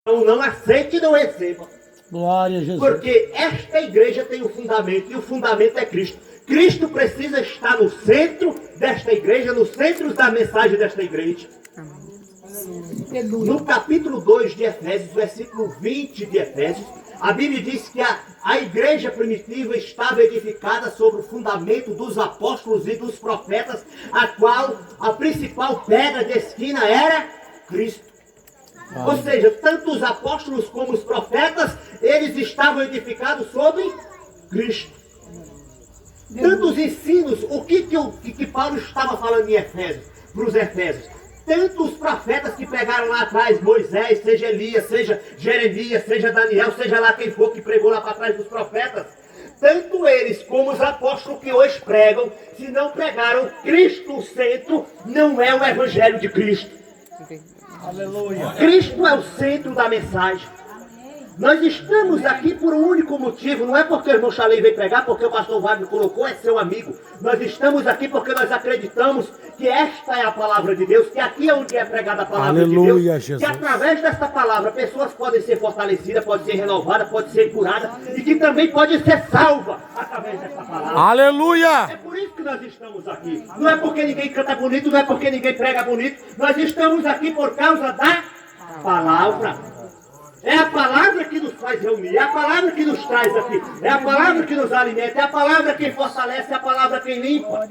não aceite e não receba. Glória a Jesus. Porque esta igreja tem o fundamento, e o fundamento é Cristo. Cristo precisa estar no centro desta igreja, no centro da mensagem desta igreja. No capítulo 2 de Efésios, versículo 20 de Efésios, a Bíblia diz que a igreja primitiva estava edificada sobre o fundamento dos apóstolos e dos profetas, a qual a principal pedra de esquina era Cristo. Ou seja, tanto os apóstolos como os profetas, eles estavam edificados sobre Cristo. Tanto os ensinos, o que Paulo estava falando em Efésios, para os Efésios, tanto os profetas que pegaram lá atrás, Moisés, seja Elias, seja Jeremias, seja Daniel, seja lá quem for que pregou lá para trás dos profetas, tanto eles como os apóstolos que hoje pregam, se não pregaram Cristo no centro, não é o evangelho de Cristo. Aleluia. Cristo é o centro da mensagem. Nós estamos aqui por um único motivo, não é porque o irmão Chalei veio pregar, porque o pastor Wagner colocou, é seu amigo. Nós estamos aqui porque nós acreditamos que esta é a palavra de Deus, que aqui é onde é pregada a palavra Aleluia, de Deus. Jesus. Que através desta palavra, pessoas podem ser fortalecidas, podem ser renovadas, podem ser curadas, e que também pode ser salva através desta palavra. Aleluia. É por isso que nós estamos aqui. Não é porque ninguém canta bonito, não é porque ninguém prega bonito. Nós estamos aqui por causa da palavra. É a palavra que nos faz reunir, é a palavra que nos traz aqui, é a palavra que nos alimenta, é a palavra que fortalece, é a palavra que limpa.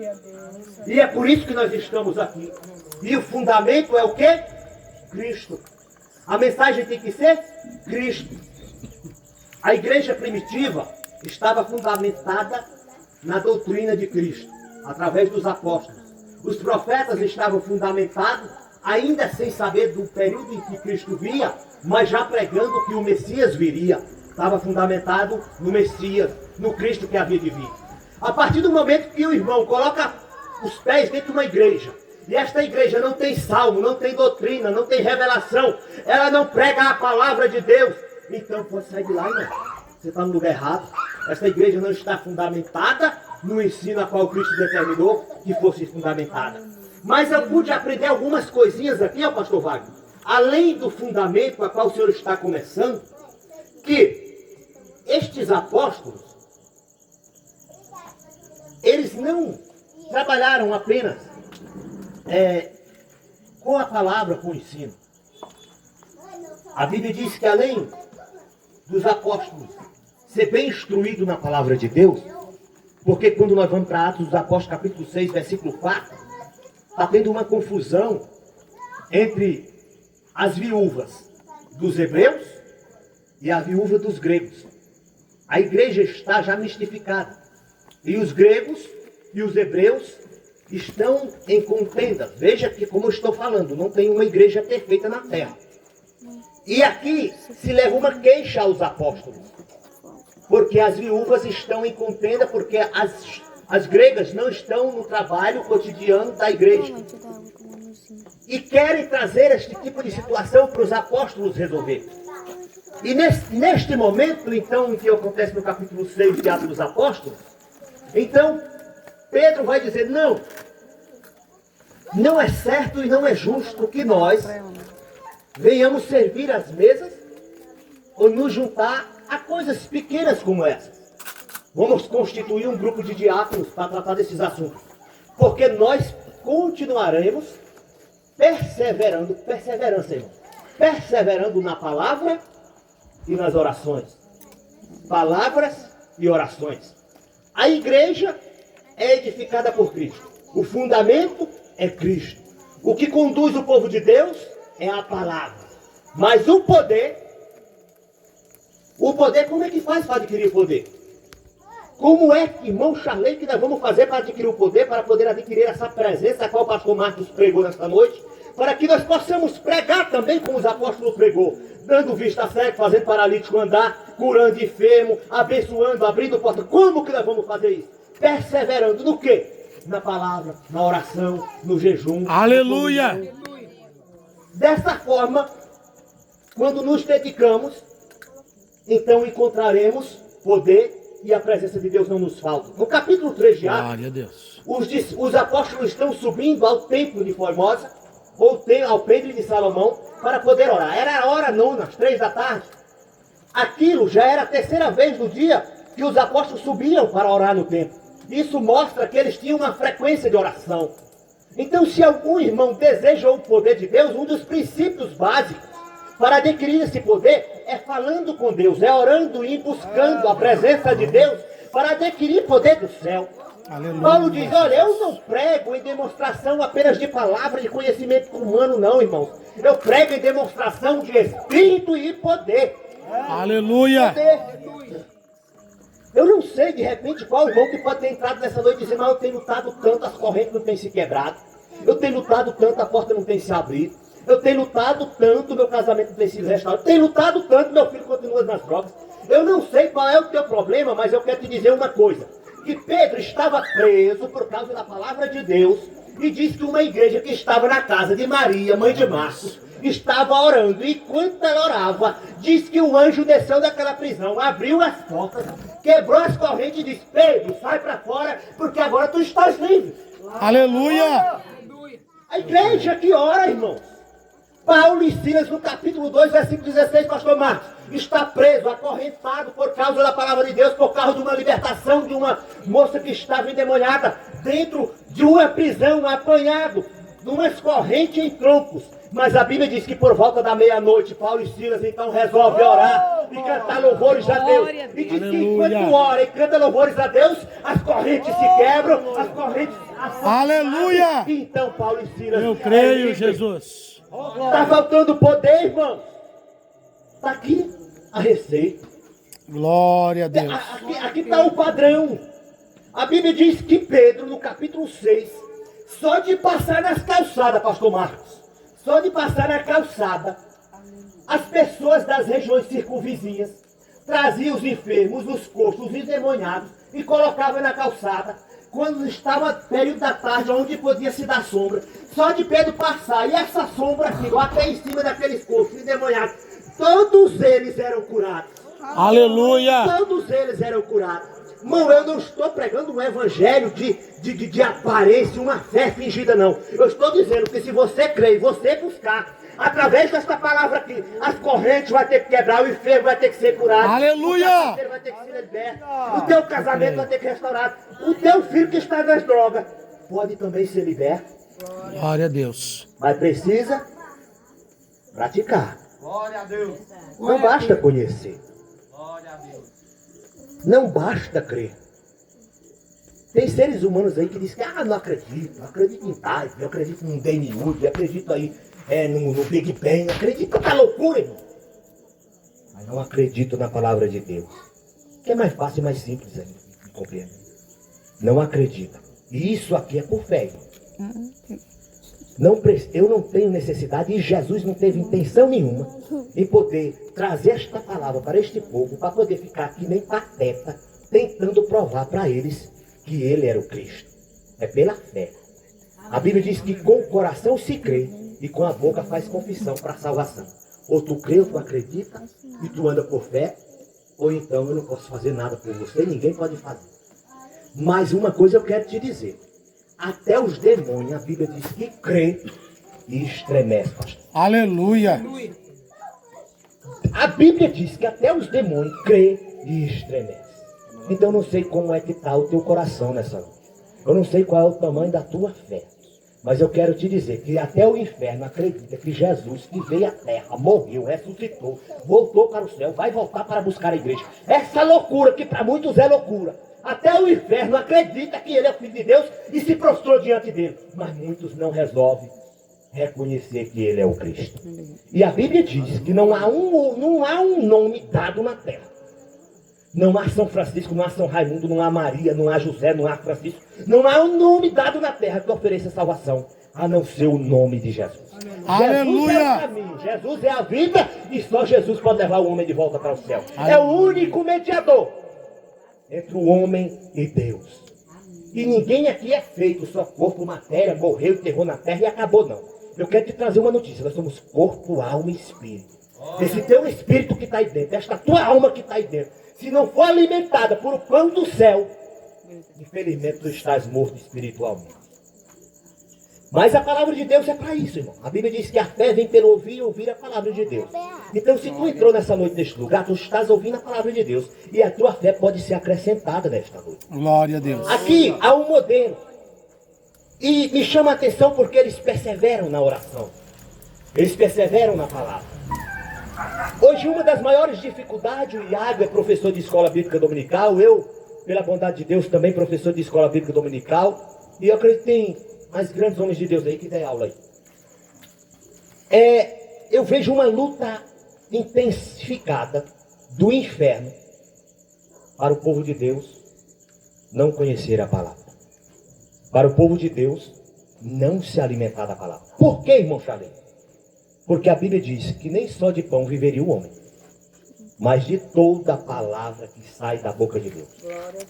E é por isso que nós estamos aqui. E o fundamento é o quê? Cristo. A mensagem tem que ser Cristo. A igreja primitiva estava fundamentada na doutrina de Cristo, através dos apóstolos. Os profetas estavam fundamentados, ainda sem saber do período em que Cristo via, mas já pregando que o Messias viria. Estava fundamentado no Messias, no Cristo que havia de vir. A partir do momento que o irmão coloca os pés dentro de uma igreja, e esta igreja não tem salmo, não tem doutrina, não tem revelação, ela não prega a palavra de Deus, então pode sair de lá, irmão. Você está no lugar errado. Esta igreja não está fundamentada no ensino a qual Cristo determinou que fosse fundamentada. Mas eu pude aprender algumas coisinhas aqui, ó, pastor Wagner, além do fundamento a qual o senhor está começando, que estes apóstolos, eles não trabalharam apenas com a palavra, com o ensino. A Bíblia diz que além dos apóstolos ser bem instruído na palavra de Deus, porque quando nós vamos para Atos dos Apóstolos, capítulo 6, versículo 4, está tendo uma confusão entre as viúvas dos hebreus e a viúva dos gregos. A igreja está já mistificada. E os gregos e os hebreus estão em contenda. Veja que, como eu estou falando, não tem uma igreja perfeita na terra. E aqui se leva uma queixa aos apóstolos. Porque as viúvas estão em contenda, porque as gregas não estão no trabalho cotidiano da igreja. E querem trazer este tipo de situação para os apóstolos resolver. E neste momento, então, que acontece no capítulo 6 de Atos dos Apóstolos, então, Pedro vai dizer, não é certo e não é justo que nós venhamos servir as mesas ou nos juntar a coisas pequenas como essas. Vamos constituir um grupo de diáconos para tratar desses assuntos. Porque nós continuaremos perseverando na palavra e nas orações. Palavras e orações. A igreja é edificada por Cristo. O fundamento é Cristo. O que conduz o povo de Deus é a palavra. Mas o poder, como é que faz para adquirir o poder? Como é, irmão Charley, que nós vamos fazer para adquirir o poder, para poder adquirir essa presença a qual o pastor Marcos pregou nesta noite, para que nós possamos pregar também como os apóstolos pregou, dando vista cego, fazendo paralítico andar, curando enfermo, abençoando, abrindo porta. Como que nós vamos fazer isso? Perseverando no quê? Na palavra, na oração, no jejum. Aleluia! Dessa forma, quando nos dedicamos, então encontraremos poder e a presença de Deus não nos falta. No capítulo 3 de Atos, Glória a Deus. os apóstolos estão subindo ao templo de Formosa, ou ao templo de Salomão, para poder orar. Era a hora nona, às 3 da tarde. Aquilo já era a terceira vez no dia que os apóstolos subiam para orar no templo. Isso mostra que eles tinham uma frequência de oração. Então, se algum irmão deseja o poder de Deus, um dos princípios básicos para adquirir esse poder é falando com Deus, é orando e buscando a presença de Deus para adquirir poder do céu. Aleluia. Paulo diz, olha, eu não prego em demonstração apenas de palavra de conhecimento humano, não, irmãos. Eu prego em demonstração de espírito e poder. Aleluia. Poder. Eu não sei, de repente, qual irmão que pode ter entrado nessa noite e dizer, mas eu tenho lutado tanto, as correntes não têm se quebrado. Eu tenho lutado tanto, a porta não tem se abrido. Eu tenho lutado tanto, meu casamento não tem sido restaurado. Eu tenho lutado tanto, meu filho continua nas drogas. Eu não sei qual é o teu problema, mas eu quero te dizer uma coisa. Que Pedro estava preso por causa da palavra de Deus. E diz que uma igreja que estava na casa de Maria, mãe de Marcos, estava orando. E enquanto ela orava, diz que o anjo desceu daquela prisão, abriu as portas, quebrou as correntes e disse, Pedro, sai para fora, porque agora tu estás livre. Aleluia. A igreja que ora, irmãos. Paulo e Silas, no capítulo 2, versículo 16, pastor Marcos, está preso, acorrentado por causa da palavra de Deus, por causa de uma libertação de uma moça que estava endemoniada, dentro de uma prisão, apanhado, de umas correntes em troncos. Mas a Bíblia diz que por volta da meia-noite, Paulo e Silas então resolvem orar e cantar louvores a Deus. E diz que enquanto ora e canta louvores a Deus, as correntes se quebram, as correntes... Aleluia. Então Paulo e Silas... Eu creio, Jesus. Está faltando poder, irmão. Está aqui a receita. Glória a Deus. Aqui está o padrão. A Bíblia diz que Pedro, no capítulo 6, só de passar nas calçadas, pastor Marcos, só de passar na calçada, as pessoas das regiões circunvizinhas traziam os enfermos, os coxos, os endemoniados e colocavam na calçada. Quando estava período da tarde, onde podia se dar sombra, só de Pedro passar, e essa sombra aqui, até em cima daqueles corpos endemoniados, todos eles eram curados. Aleluia. Todos eles eram curados. Irmão, eu não estou pregando um evangelho de aparência, uma fé fingida, não. Eu estou dizendo que se você crer e você buscar, através desta palavra aqui, as correntes vão ter que quebrar, o enfermo vai ter que ser curado. Aleluia. O parceiro vai ter que ser liberto. O teu casamento vai ter que ser restaurado. O teu filho que está nas drogas pode também ser liberto. Glória a Deus. Mas precisa praticar. Glória a Deus. Não basta conhecer. Glória a Deus. Não basta crer. Tem seres humanos aí que dizem que não acredito em Pai, eu acredito num DNU, eu acredito aí no Big Bang, eu acredito em tanta loucura, irmão. Mas não acredito na palavra de Deus. Que é mais fácil e mais simples aí de compreender. Não acredita. E isso aqui é por fé, irmão. Eu não tenho necessidade, e Jesus não teve intenção nenhuma em poder trazer esta palavra para este povo, para poder ficar aqui nem pateta, tentando provar para eles que ele era o Cristo. É pela fé. A Bíblia diz que com o coração se crê e com a boca faz confissão para a salvação. Ou tu crê ou tu acredita e tu anda por fé, ou então eu não posso fazer nada por você, ninguém pode fazer. Mas uma coisa eu quero te dizer. Até os demônios, a Bíblia diz que crê e estremece, pastor. Aleluia. A Bíblia diz que até os demônios crê e estremece. Então eu não sei como é que está o teu coração nessa noite. Eu não sei qual é o tamanho da tua fé. Mas eu quero te dizer que até o inferno acredita que Jesus, que veio à terra, morreu, ressuscitou, voltou para o céu, vai voltar para buscar a igreja. Essa loucura que para muitos é loucura. Até o inferno acredita que ele é o Filho de Deus e se prostrou diante dele. Mas muitos não resolvem reconhecer que ele é o Cristo. E a Bíblia diz que não há um nome dado na terra. Não há São Francisco, não há São Raimundo, não há Maria, não há José, não há Francisco. Não há um nome dado na terra que ofereça salvação, a não ser o nome de Jesus. Aleluia. Jesus é o caminho, Jesus é a vida e só Jesus pode levar o homem de volta para o céu. É o único mediador entre o homem e Deus. E ninguém aqui é feito só corpo, matéria, morreu, enterrou na terra e acabou, não. Eu quero te trazer uma notícia. Nós somos corpo, alma e espírito. Esse teu espírito que está aí dentro, esta tua alma que está aí dentro, se não for alimentada por o pão do céu, infelizmente tu estás morto espiritualmente. Mas a palavra de Deus é para isso, irmão. A Bíblia diz que a fé vem pelo ouvir e ouvir a palavra de Deus. Então, se tu entrou nessa noite neste lugar, tu estás ouvindo a palavra de Deus. E a tua fé pode ser acrescentada nesta noite. Glória a Deus. Aqui há um modelo. E me chama a atenção porque eles perseveram na oração. Eles perseveram na palavra. Hoje, uma das maiores dificuldades, o Iago é professor de escola bíblica dominical, eu, pela bondade de Deus, também professor de escola bíblica dominical. E eu acredito que tem mais grandes homens de Deus aí que dê aula aí. Eu vejo uma luta intensificada do inferno para o povo de Deus não conhecer a palavra. Para o povo de Deus não se alimentar da palavra. Por quê, irmão Charlene? Porque a Bíblia diz que nem só de pão viveria o homem, mas de toda a palavra que sai da boca de Deus.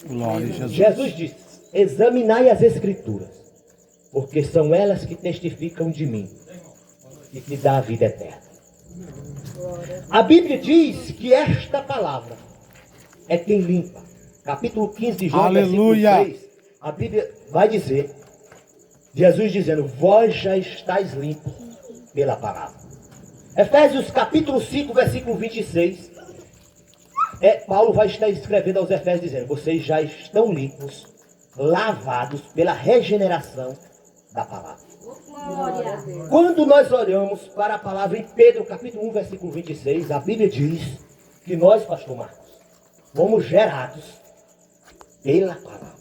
Glória a Jesus. Jesus disse: examinai as Escrituras, porque são elas que testificam de mim e que dá a vida eterna. A Bíblia diz que esta palavra é quem limpa. Capítulo 15 de João, Aleluia. versículo 3, a Bíblia vai dizer, Jesus dizendo: vós já estáis limpos pela palavra. Efésios capítulo 5, versículo 26, Paulo vai estar escrevendo aos Efésios dizendo: vocês já estão limpos, lavados pela regeneração da palavra. Quando nós olhamos para a palavra em Pedro capítulo 1, versículo 26, a Bíblia diz que nós, pastor Marcos, fomos gerados pela palavra.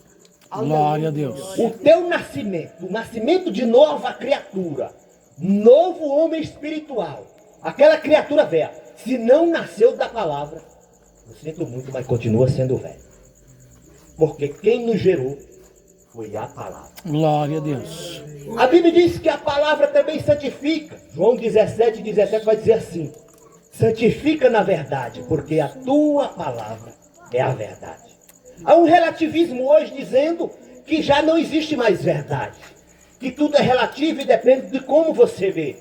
Glória a Deus. O teu nascimento, o nascimento de nova criatura, novo homem espiritual, aquela criatura velha, se não nasceu da palavra, eu sinto muito, mas continua sendo velho. Porque quem nos gerou foi a palavra. Glória a Deus. A Bíblia diz que a palavra também santifica. João 17, 17 vai dizer assim: santifica na verdade, porque a tua palavra é a verdade. Há um relativismo hoje dizendo que já não existe mais verdade, que tudo é relativo e depende de como você vê,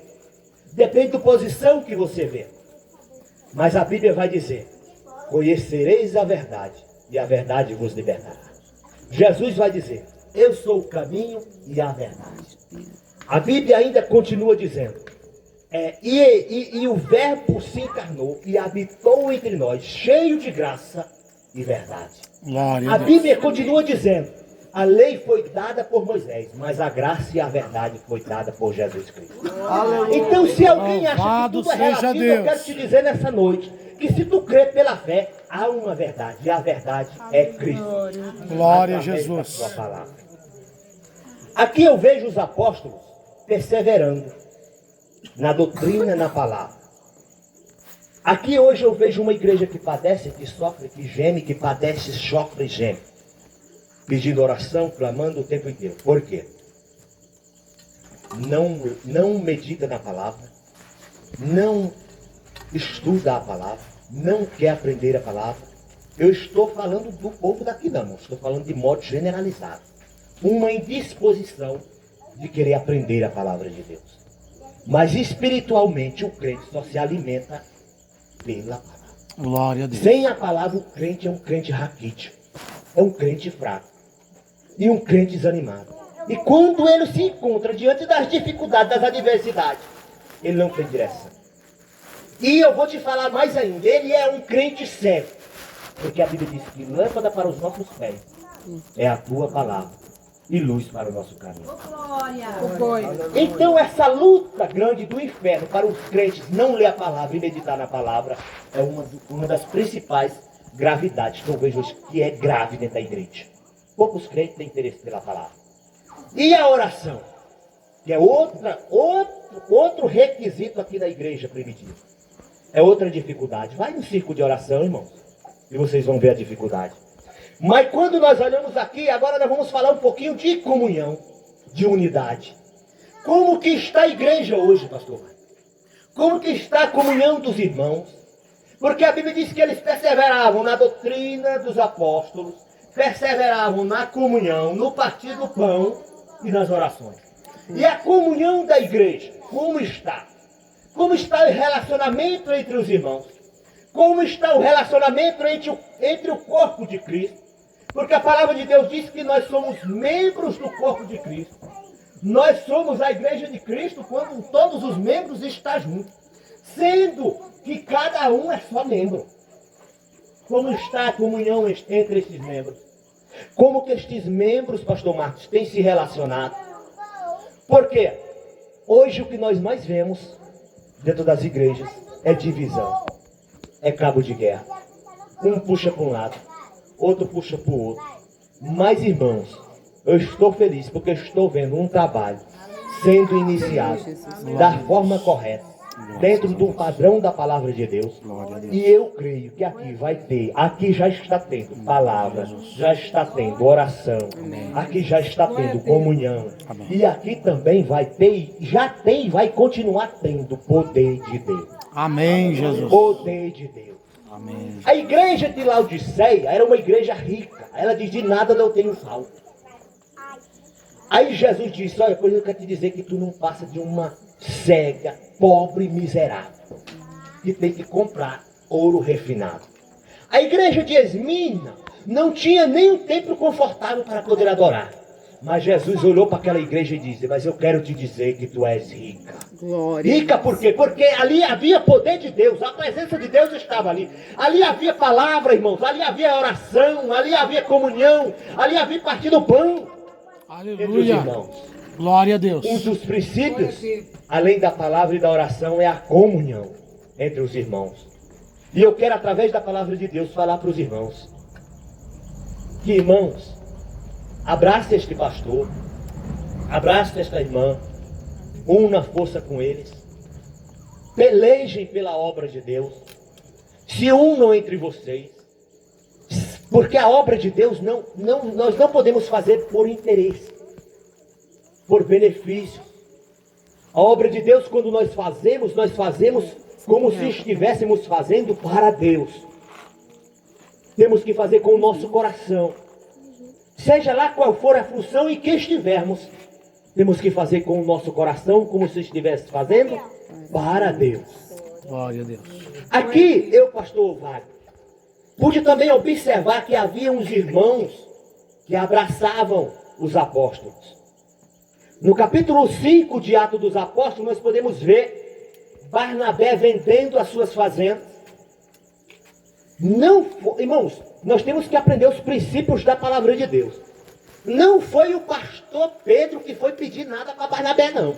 depende da posição que você vê. Mas a Bíblia vai dizer: conhecereis a verdade e a verdade vos libertará. Jesus vai dizer: eu sou o caminho e a verdade. A Bíblia ainda continua dizendo: e o verbo se encarnou e habitou entre nós, cheio de graça e verdade. Glória a A Deus. Bíblia continua dizendo: a lei foi dada por Moisés, mas a graça e a verdade foi dada por Jesus Cristo. Então, se alguém acha que Louvado tudo é seja relativo, eu Deus. quero te dizer nessa noite que se tu crê pela fé, há uma verdade, e a verdade é Cristo. Glória a Através da Jesus. sua palavra. Aqui eu vejo os apóstolos perseverando na doutrina, na palavra. Aqui hoje eu vejo uma igreja que padece, que sofre, que geme, que padece, sofre e geme, pedindo oração, clamando o tempo inteiro. Por quê? Não medita na palavra, não estuda a palavra, não quer aprender a palavra. Eu estou falando do povo daqui não, estou falando de modo generalizado. Uma indisposição de querer aprender a palavra de Deus. Mas espiritualmente o crente só se alimenta pela palavra. Glória a Deus. Sem a palavra, o crente é um crente raquítico, é um crente fraco e um crente desanimado. E quando ele se encontra diante das dificuldades, das adversidades, ele não tem direção. E eu vou te falar mais ainda, ele é um crente cego, porque a Bíblia diz que lâmpada para os nossos pés é a tua palavra e luz para o nosso caminho. Então essa luta grande do inferno para os crentes não ler a palavra e meditar na palavra é uma das principais gravidades que eu vejo hoje que é grave dentro da igreja. Poucos crentes têm interesse pela palavra. E a oração, que é outro requisito aqui da igreja primitiva. É outra dificuldade. Vai no círculo de oração, irmãos, e vocês vão ver a dificuldade. Mas quando nós olhamos aqui, agora nós vamos falar um pouquinho de comunhão, de unidade. Como que está a igreja hoje, pastor? Como que está a comunhão dos irmãos? Porque a Bíblia diz que eles perseveravam na doutrina dos apóstolos, perseveravam na comunhão, no partir do pão e nas orações. E a comunhão da igreja, como está? Como está o relacionamento entre os irmãos? Como está o relacionamento entre o corpo de Cristo? Porque a palavra de Deus diz que nós somos membros do corpo de Cristo. Nós somos a igreja de Cristo quando todos os membros estão juntos. Sendo que cada um é só membro. Como está a comunhão entre esses membros? Como que estes membros, pastor Marcos, têm se relacionado? Porque hoje o que nós mais vemos dentro das igrejas é divisão. É cabo de guerra. Um puxa para um lado, outro puxa para o outro. Mas, irmãos, eu estou feliz porque eu estou vendo um trabalho sendo iniciado da forma correta, dentro do padrão da palavra de Deus. E eu creio que aqui vai ter, aqui já está tendo palavra, já está tendo oração, aqui já está tendo comunhão. E aqui também vai ter, já tem, vai continuar tendo poder de Deus. Amém, Jesus. Poder de Deus. Amém. A igreja de Laodiceia era uma igreja rica. Ela diz, de nada não tenho falta. Aí Jesus disse, olha, pois eu quero te dizer que tu não passa de uma cega, pobre, miserável, que tem que comprar ouro refinado. A igreja de Esmina não tinha nem um templo confortável para poder adorar. Mas Jesus olhou para aquela igreja e disse, mas eu quero te dizer que tu és rica. Glória. Rica por quê? Porque ali havia poder de Deus, a presença de Deus estava ali. Ali havia palavra, irmãos, ali havia oração, ali havia comunhão, ali havia partir do pão. Entre os Aleluia. irmãos. Glória a Deus. Um dos princípios, além da palavra e da oração, é a comunhão entre os irmãos. E eu quero, através da palavra de Deus, falar para os irmãos. Que, irmãos, abrace este pastor, abrace esta irmã, una força com eles, pelejem pela obra de Deus, se unam entre vocês, porque a obra de Deus nós não podemos fazer por interesse, por benefício. A obra de Deus, quando nós fazemos como se estivéssemos fazendo para Deus. Temos que fazer com o nosso coração. Seja lá qual for a função em que estivermos, temos que fazer com o nosso coração como se estivesse fazendo para Deus. Glória a Deus. Aqui, eu, pastor Wagner, pude também observar que havia uns irmãos que abraçavam os apóstolos. No capítulo 5 de Atos dos Apóstolos, nós podemos ver Barnabé vendendo as suas fazendas. Irmãos, nós temos que aprender os princípios da palavra de Deus. Não foi o pastor Pedro que foi pedir nada para Barnabé, não.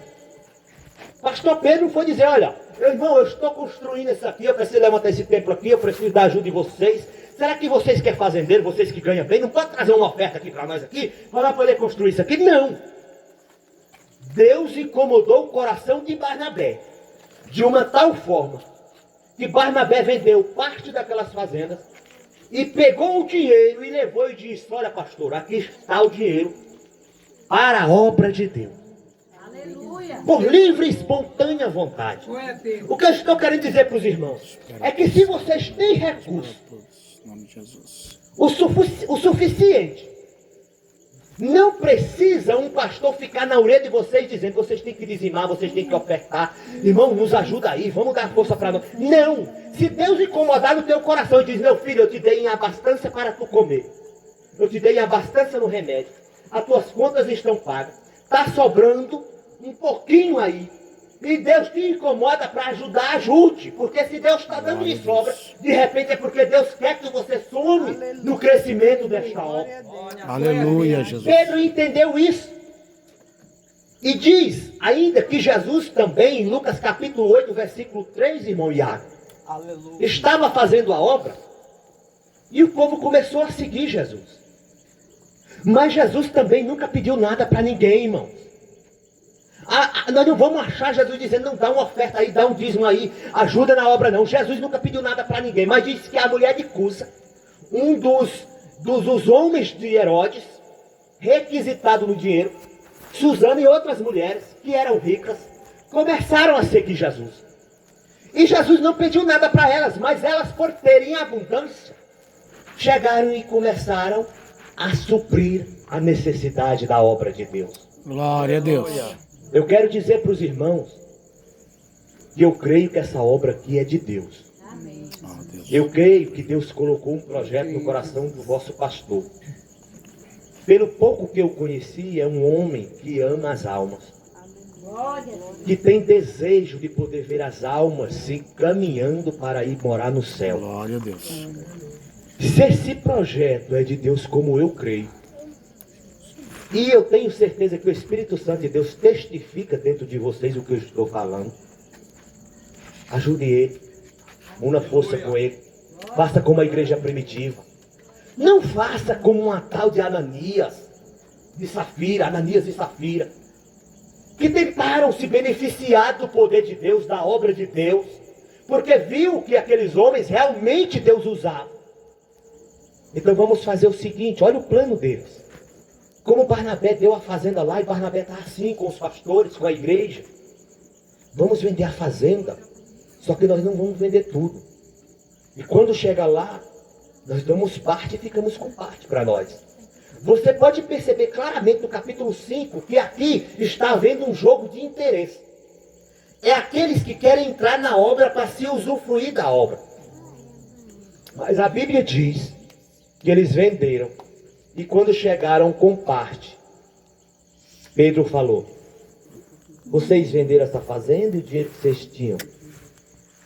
Pastor Pedro foi dizer, olha, meu irmão, eu estou construindo isso aqui, eu preciso levantar esse templo aqui, eu preciso da ajuda de vocês. Será que vocês que é fazendeiro, vocês que ganham bem, não podem trazer uma oferta aqui para nós aqui, para nós poder construir isso aqui? Não. Deus incomodou o coração de Barnabé, de uma tal forma, que Barnabé vendeu parte daquelas fazendas, e pegou o dinheiro e levou e disse, olha pastor, aqui está o dinheiro para a obra de Deus. Aleluia. Por livre e espontânea vontade. O que eu estou querendo dizer para os irmãos é que se vocês têm recurso, Em nome de Jesus. o suficiente, não precisa um pastor ficar na orelha de vocês dizendo, vocês têm que dizimar, vocês têm que ofertar. Irmão, nos ajuda aí, vamos dar força para nós. Não, se Deus incomodar no teu coração e diz, meu filho, eu te dei em abastança para tu comer, eu te dei em abastança no remédio, as tuas contas estão pagas, está sobrando um pouquinho aí, e Deus te incomoda para ajudar, ajude, porque se Deus está dando de sobra, de repente é porque Deus quer que você some no crescimento desta obra. Aleluia, Jesus. Pedro entendeu isso. E diz ainda que Jesus também, em Lucas capítulo 8, versículo 3, irmão Iago, estava fazendo a obra e o povo começou a seguir Jesus. Mas Jesus também nunca pediu nada para ninguém, irmão. Nós não vamos achar Jesus dizendo, não, dá uma oferta aí, dá um dízimo aí, ajuda na obra não. Jesus nunca pediu nada para ninguém, mas disse que a mulher de Cusa, um dos homens de Herodes, requisitado no dinheiro, Susana e outras mulheres que eram ricas, começaram a seguir Jesus. E Jesus não pediu nada para elas, mas elas, por terem abundância, chegaram e começaram a suprir a necessidade da obra de Deus. Glória a Deus. Eu quero dizer para os irmãos que eu creio que essa obra aqui é de Deus. Eu creio que Deus colocou um projeto no coração do vosso pastor. Pelo pouco que eu conheci, é um homem que ama as almas, Glória. que tem desejo de poder ver as almas se caminhando para ir morar no céu. Glória a Deus. Se esse projeto é de Deus, como eu creio, e eu tenho certeza que o Espírito Santo de Deus testifica dentro de vocês o que eu estou falando, ajude ele, una força com ele, faça como a igreja primitiva. Não faça como uma tal de Ananias e Safira, que tentaram se beneficiar do poder de Deus, da obra de Deus, porque viu que aqueles homens realmente Deus usava. Então vamos fazer o seguinte, olha o plano deles. Como Barnabé deu a fazenda lá, e Barnabé está assim com os pastores, com a igreja. Vamos vender a fazenda, só que nós não vamos vender tudo. E quando chega lá, nós damos parte e ficamos com parte para nós. Você pode perceber claramente no capítulo 5 que aqui está havendo um jogo de interesse. É aqueles que querem entrar na obra para se usufruir da obra. Mas a Bíblia diz que eles venderam. E quando chegaram com parte, Pedro falou: vocês venderam essa fazenda e o dinheiro que vocês tinham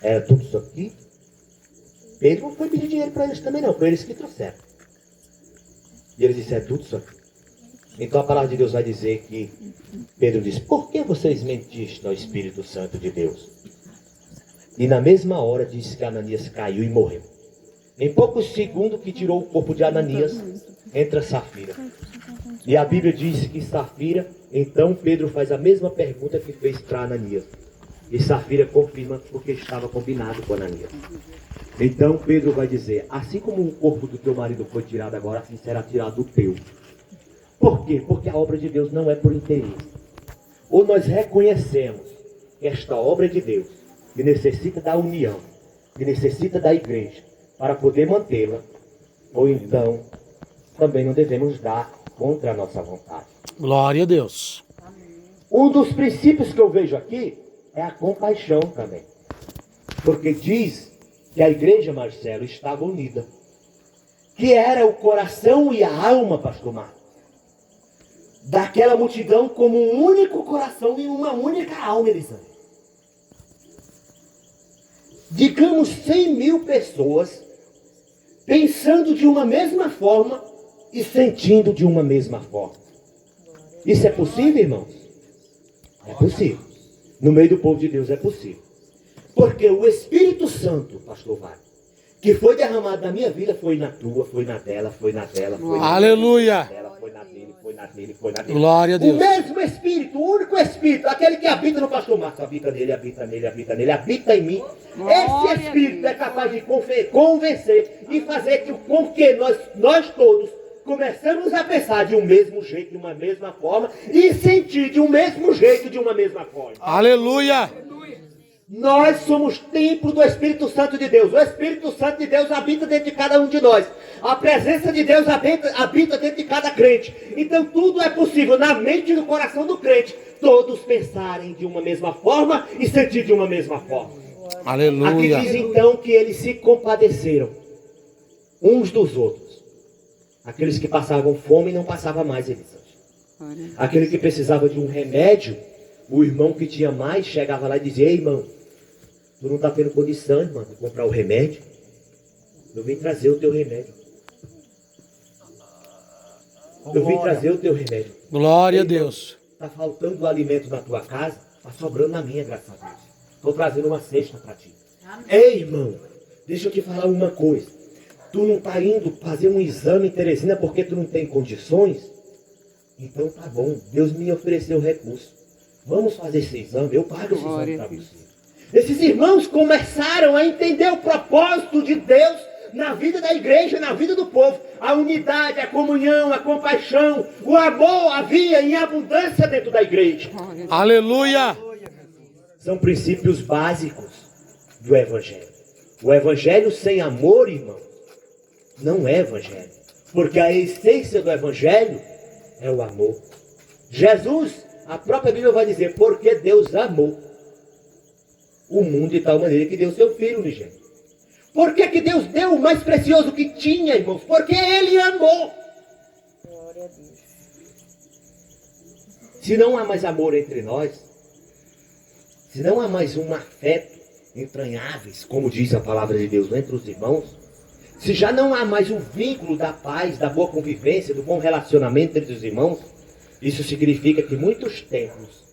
era tudo isso aqui? Pedro não foi pedir dinheiro para eles também não, foi eles que trouxeram. E eles disseram: tudo isso aqui. Então a palavra de Deus vai dizer que Pedro disse: por que vocês mentiste ao Espírito Santo de Deus? E na mesma hora disse que Ananias caiu e morreu. Em poucos segundos que tirou o corpo de Ananias, entra Safira. E a Bíblia diz que Safira, então Pedro faz a mesma pergunta que fez para Ananias. E Safira confirma porque estava combinado com Ananias. Então Pedro vai dizer: assim como o corpo do teu marido foi tirado agora, assim será tirado o teu. Por quê? Porque a obra de Deus não é por interesse. Ou nós reconhecemos que esta obra é de Deus, que necessita da união, que necessita da igreja, para poder mantê-la, ou então também não devemos dar contra a nossa vontade. Glória a Deus. Um dos princípios que eu vejo aqui é a compaixão também. Porque diz que a igreja, Marcelo, estava unida. Que era o coração e a alma, pastor Marcos, daquela multidão como um único coração e uma única alma, Elisângela. Digamos 100.000 pessoas pensando de uma mesma forma e sentindo de uma mesma forma. Isso é possível, irmãos? É possível. No meio do povo de Deus é possível. Porque o Espírito Santo, pastor Wagner, que foi derramado na minha vida, foi na tua, foi na dela, foi na dela, foi na Aleluia. dela, foi na dele, foi na dele, foi na dele. Glória a O Deus. mesmo Espírito, o único Espírito, aquele que habita no pastor Marcos, habita nele, habita nele, habita nele, habita em mim. Esse Espírito é capaz de convencer e fazer com que nós todos começamos a pensar de um mesmo jeito, de uma mesma forma, e sentir de um mesmo jeito, de uma mesma forma. Aleluia. Nós somos templo do Espírito Santo de Deus. O Espírito Santo de Deus habita dentro de cada um de nós. A presença de Deus habita dentro de cada crente. Então tudo é possível na mente e no coração do crente. Todos pensarem de uma mesma forma e sentir de uma mesma forma. Aleluia. Aqui diz então que eles se compadeceram uns dos outros. Aqueles que passavam fome não passavam mais, Elisângela. Aquele que precisava de um remédio, o irmão que tinha mais chegava lá e dizia: ei, irmão, tu não está tendo condição, irmão, de comprar o remédio? Eu vim trazer o teu remédio. Eu vim trazer o teu remédio. Glória a Deus. Está faltando alimento na tua casa? Está sobrando na minha, graças a Deus. Estou trazendo uma cesta para ti. Ei, irmão, deixa eu te falar uma coisa. Tu não está indo fazer um exame em Teresina porque tu não tem condições? Então tá bom, Deus me ofereceu recurso. Vamos fazer esse exame, eu pago esse exame para você. Esses irmãos começaram a entender o propósito de Deus na vida da igreja, na vida do povo. A unidade, a comunhão, a compaixão, o amor havia em abundância dentro da igreja. Aleluia. São princípios básicos do Evangelho. O Evangelho sem amor, irmão, não é Evangelho. Porque a essência do Evangelho é o amor. Jesus, a própria Bíblia vai dizer: porque Deus amou o mundo de tal maneira que deu seu Filho unigênito. Por que Deus deu o mais precioso que tinha, irmãos? Porque Ele amou. Se não há mais amor entre nós, se não há mais um afeto entranháveis, como diz a palavra de Deus, entre os irmãos, se já não há mais o vínculo da paz, da boa convivência, do bom relacionamento entre os irmãos, isso significa que muitos templos,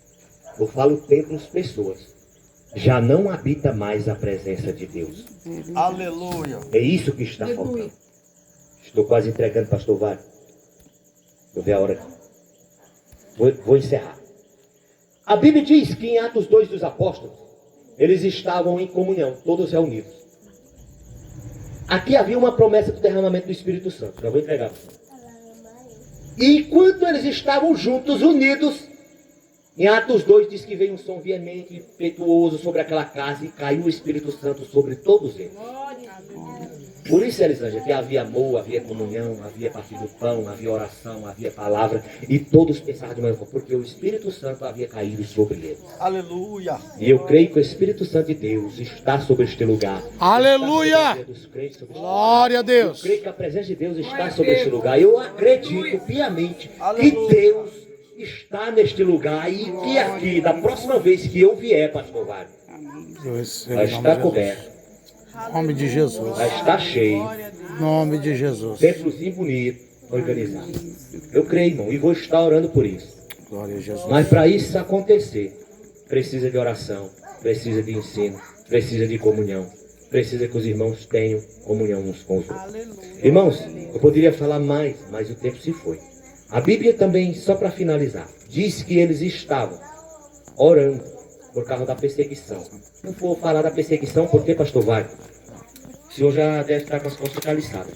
eu falo templos pessoas, já não habita mais a presença de Deus. Aleluia. É isso que está faltando. Estou quase entregando, pastor Vário. Eu ver a hora aqui. Vou encerrar. A Bíblia diz que em Atos 2 dos Apóstolos, eles estavam em comunhão, todos reunidos. Aqui havia uma promessa do derramamento do Espírito Santo. Já vou entregar. E enquanto eles estavam juntos, unidos, em Atos 2 diz que veio um som veemente, impetuoso sobre aquela casa e caiu o Espírito Santo sobre todos eles. Por isso, Elisângela, que havia amor, havia comunhão, havia partir do pão, havia oração, havia palavra, e todos pensavam de uma forma, porque o Espírito Santo havia caído sobre eles. Aleluia. E eu creio que o Espírito Santo de Deus está sobre este lugar. Aleluia. Glória a Deus. Eu creio que a presença de Deus está sobre este lugar. Eu acredito piamente que Deus está neste lugar e que aqui, da próxima vez que eu vier, pastor Vário, vai estar coberto. Em nome de Jesus. Vai estar cheio. Em nome de Jesus. Templozinho bonito, organizado. Eu creio, irmão, e vou estar orando por isso. Glória a Jesus. Mas para isso acontecer, precisa de oração, precisa de ensino, precisa de comunhão, precisa que os irmãos tenham comunhão uns com os outros. Irmãos, eu poderia falar mais, mas o tempo se foi. A Bíblia também, só para finalizar, diz que eles estavam orando por causa da perseguição. Não vou falar da perseguição porque, pastor Vai, o senhor já deve estar com as costas caliçadas.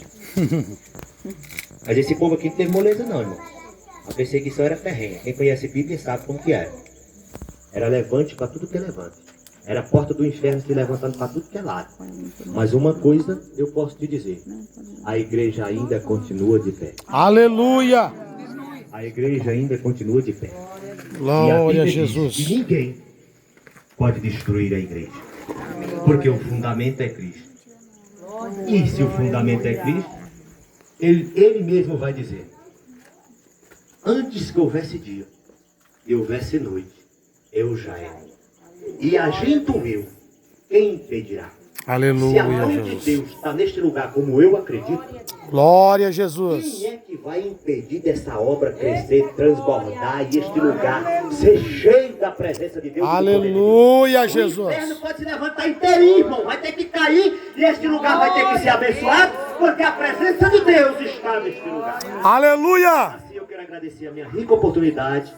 Mas esse povo aqui não teve moleza não, irmão. A perseguição era ferrenha. Quem conhece a Bíblia sabe como que era. Era levante para tudo que é levante. Era a porta do inferno se levantando para tudo que é lado. Mas uma coisa eu posso te dizer. A igreja ainda continua de pé. Aleluia. A igreja ainda continua de pé. Glória a Bíblia diz Jesus. que ninguém pode destruir a igreja. Porque o fundamento é Cristo. E se o fundamento é Cristo, ele mesmo vai dizer: antes que houvesse dia e houvesse noite, eu já era. E agindo eu, quem impedirá? Se a Aleluia, mão de Jesus. Deus está neste lugar como eu acredito, Glória a Jesus. quem é que vai impedir dessa obra crescer, transbordar e este lugar ser cheio da presença de Deus? Aleluia, O inferno Jesus. pode se levantar inteirinho, irmão. Vai ter que cair e este lugar vai ter que ser abençoado, porque a presença de Deus está neste lugar. Aleluia. Assim eu quero agradecer a minha rica oportunidade